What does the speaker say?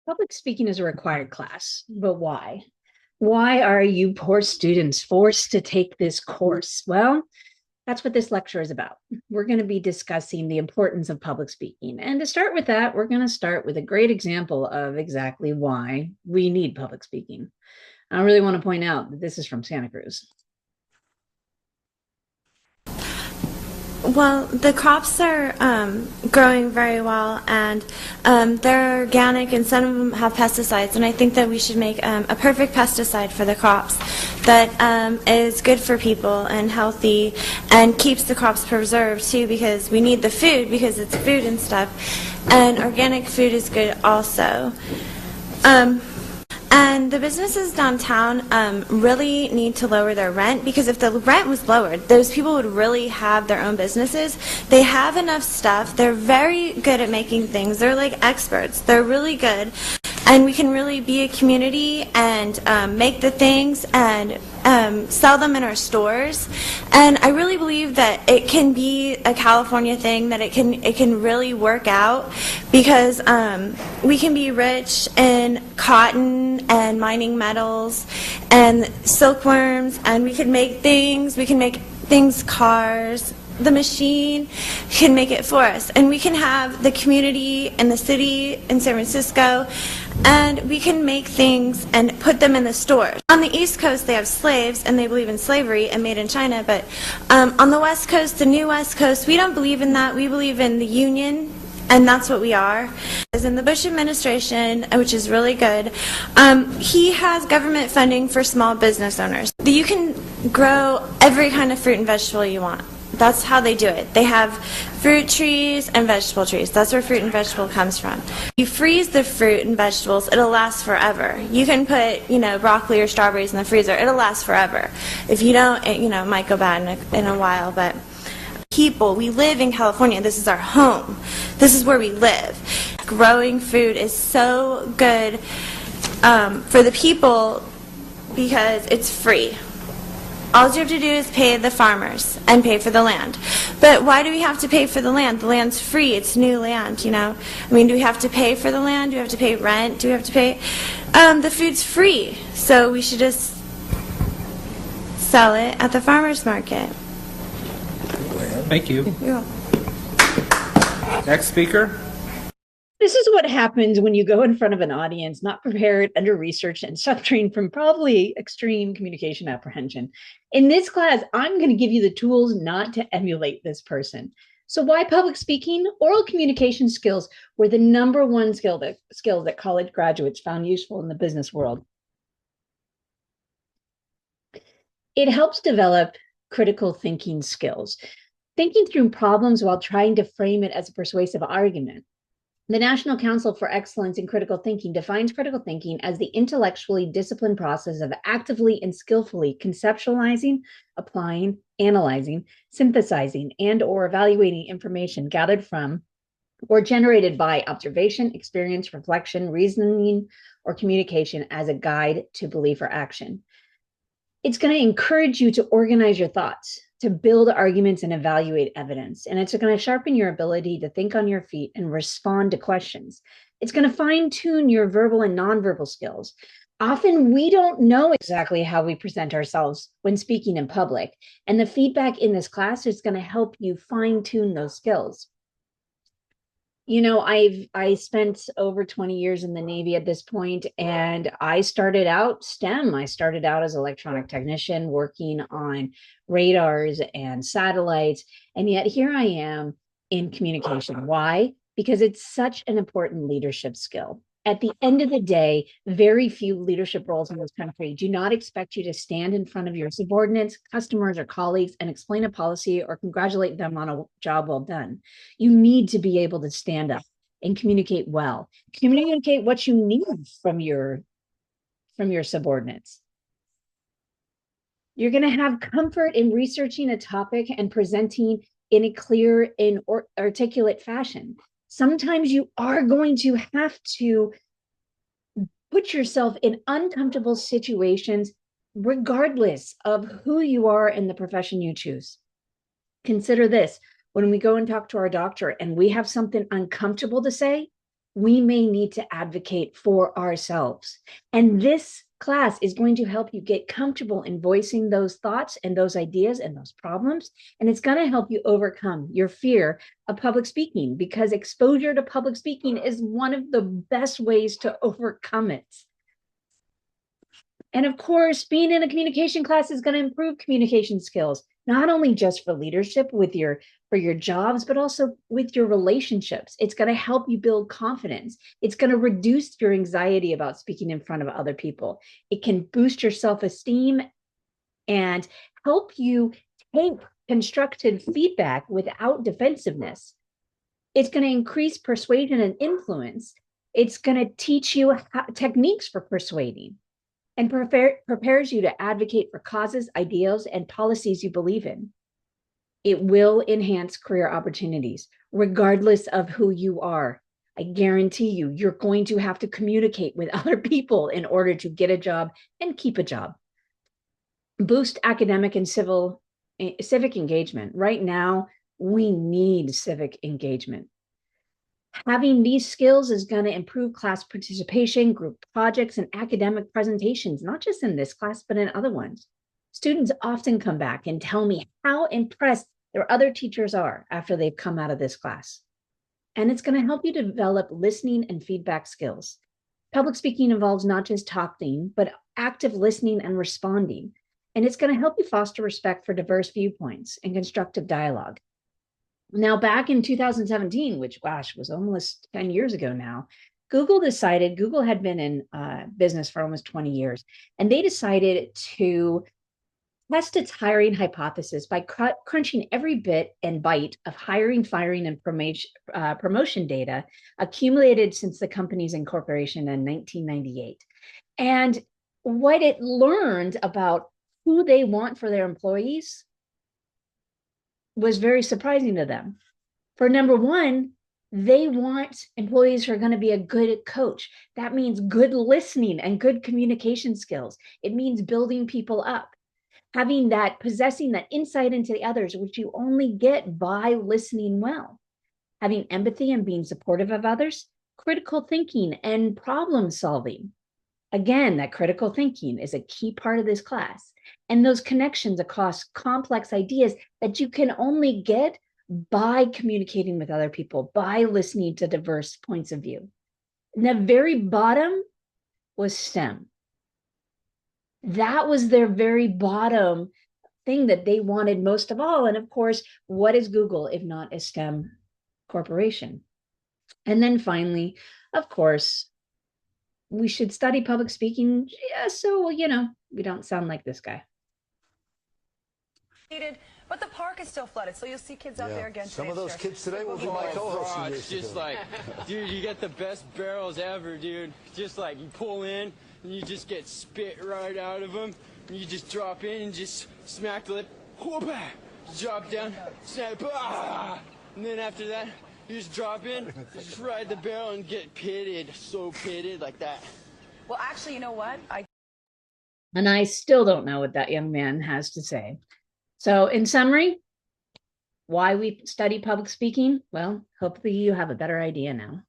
Public speaking is a required class, but why? Why are you poor students forced to take this course? Well, that's what this lecture is about. We're going to be discussing the importance of public speaking. And to start with that, we're going to start with a great example of exactly why we need public speaking. I really want to point out that this is from Santa Cruz. Well, the crops are growing very well, and they're organic, and some of them have pesticides. And I think that we should make a perfect pesticide for the crops that is good for people and healthy and keeps the crops preserved too, because we need the food because it's food and stuff. And organic food is good also. And the businesses downtown really need to lower their rent, because if the rent was lowered, those people would really have their own businesses. They have enough stuff. They're very good at making things. They're like experts. They're really good. And we can really be a community and make the things and sell them in our stores. And I really believe that it can be a California thing, that it can really work out, because we can be rich in cotton and mining metals and silkworms, and we can make things, cars. The machine can make it for us, and we can have the community and the city in San Francisco, and we can make things and put them in the stores. On the East Coast, they have slaves, and they believe in slavery and made in China, but on the West Coast, the new West Coast, we don't believe in that. We believe in the union, and that's what we are. As in the Bush administration, which is really good, he has government funding for small business owners. You can grow every kind of fruit and vegetable you want. That's how they do it. They have fruit trees and vegetable trees. That's where fruit and vegetable comes from. You freeze the fruit and vegetables, it'll last forever. You can put, broccoli or strawberries in the freezer. It'll last forever. If you don't, it might go bad in a while, but people, we live in California. This is our home. This is where we live. Growing food is so good for the people because it's free. All you have to do is pay the farmers and pay for the land. But why do we have to pay for the land? The land's free. It's new land, do we have to pay for the land? Do we have to pay rent? Do we have to pay? The food's free. So we should just sell it at the farmer's market. Thank you. Yeah. Next speaker. This is what happens when you go in front of an audience not prepared, under-researched, and suffering from probably extreme communication apprehension. In this class, I'm going to give you the tools not to emulate this person. So why public speaking? Oral communication skills were the number one skill that college graduates found useful in the business world. It helps develop critical thinking skills, thinking through problems while trying to frame it as a persuasive argument. The National Council for Excellence in Critical Thinking defines critical thinking as the intellectually disciplined process of actively and skillfully conceptualizing, applying, analyzing, synthesizing, and/or evaluating information gathered from or generated by observation, experience, reflection, reasoning, or communication as a guide to belief or action. It's going to encourage you to organize your thoughts, to build arguments and evaluate evidence. And it's going to sharpen your ability to think on your feet and respond to questions. It's going to fine-tune your verbal and nonverbal skills. Often we don't know exactly how we present ourselves when speaking in public, and the feedback in this class is going to help you fine-tune those skills. I spent over 20 years in the Navy at this point, and I started out STEM. I started out as an electronic technician working on radars and satellites, and yet here I am in communication. Why? Because it's such an important leadership skill. At the end of the day, very few leadership roles in this country do not expect you to stand in front of your subordinates, customers, or colleagues and explain a policy or congratulate them on a job well done. You need to be able to stand up and communicate well. Communicate what you need from your subordinates. You're going to have comfort in researching a topic and presenting in a clear and articulate fashion. Sometimes you are going to have to put yourself in uncomfortable situations, regardless of who you are in the profession you choose. Consider this: when we go and talk to our doctor and we have something uncomfortable to say, we may need to advocate for ourselves. And this class is going to help you get comfortable in voicing those thoughts and those ideas and those problems. And it's going to help you overcome your fear of public speaking, because exposure to public speaking is one of the best ways to overcome it. And of course, being in a communication class is going to improve communication skills, not only just for leadership for your jobs, but also with your relationships. It's going to help you build confidence. It's going to reduce your anxiety about speaking in front of other people. It can boost your self-esteem and help you take constructive feedback without defensiveness. It's going to increase persuasion and influence. It's going to teach you techniques for persuading, and prepares you to advocate for causes, ideals, and policies you believe in. It will enhance career opportunities, regardless of who you are. I guarantee you, you're going to have to communicate with other people in order to get a job and keep a job. Boost academic and civic engagement. Right now, we need civic engagement. Having these skills is going to improve class participation, group projects, and academic presentations, not just in this class, but in other ones. Students often come back and tell me how impressed their other teachers are after they've come out of this class. And it's going to help you develop listening and feedback skills. Public speaking involves not just talking, but active listening and responding. And it's going to help you foster respect for diverse viewpoints and constructive dialogue. Now, back in 2017, which, gosh, was almost 10 years ago now, Google had been in business for almost 20 years, and they decided to test its hiring hypothesis by crunching every bit and byte of hiring, firing, and promotion data accumulated since the company's incorporation in 1998. And what it learned about who they want for their employees was very surprising to them. For number one, they want employees who are going to be a good coach. That means good listening and good communication skills. It means building people up, possessing that insight into the others, which you only get by listening well, having empathy and being supportive of others, critical thinking and problem solving. Again, that critical thinking is a key part of this class, and those connections across complex ideas that you can only get by communicating with other people, by listening to diverse points of view. And the very bottom was STEM. That was their very bottom thing that they wanted most of all. And of course, what is Google if not a STEM corporation? And then finally, of course, we should study public speaking, so, we don't sound like this guy. But the park is still flooded, so you'll see kids out there again. Some of those kids today will be my co-hosts. Just like, dude, you get the best barrels ever, dude. Just like you pull in and you just get spit right out of them. And you just drop in and just smack the lip. Whoop-ah! Drop down, snap, and then after that, you just drop in, just ride the barrel and get pitted, so pitted like that. Well, actually, you know what? And I still don't know what that young man has to say. So in summary, why we study public speaking? Well, hopefully you have a better idea now.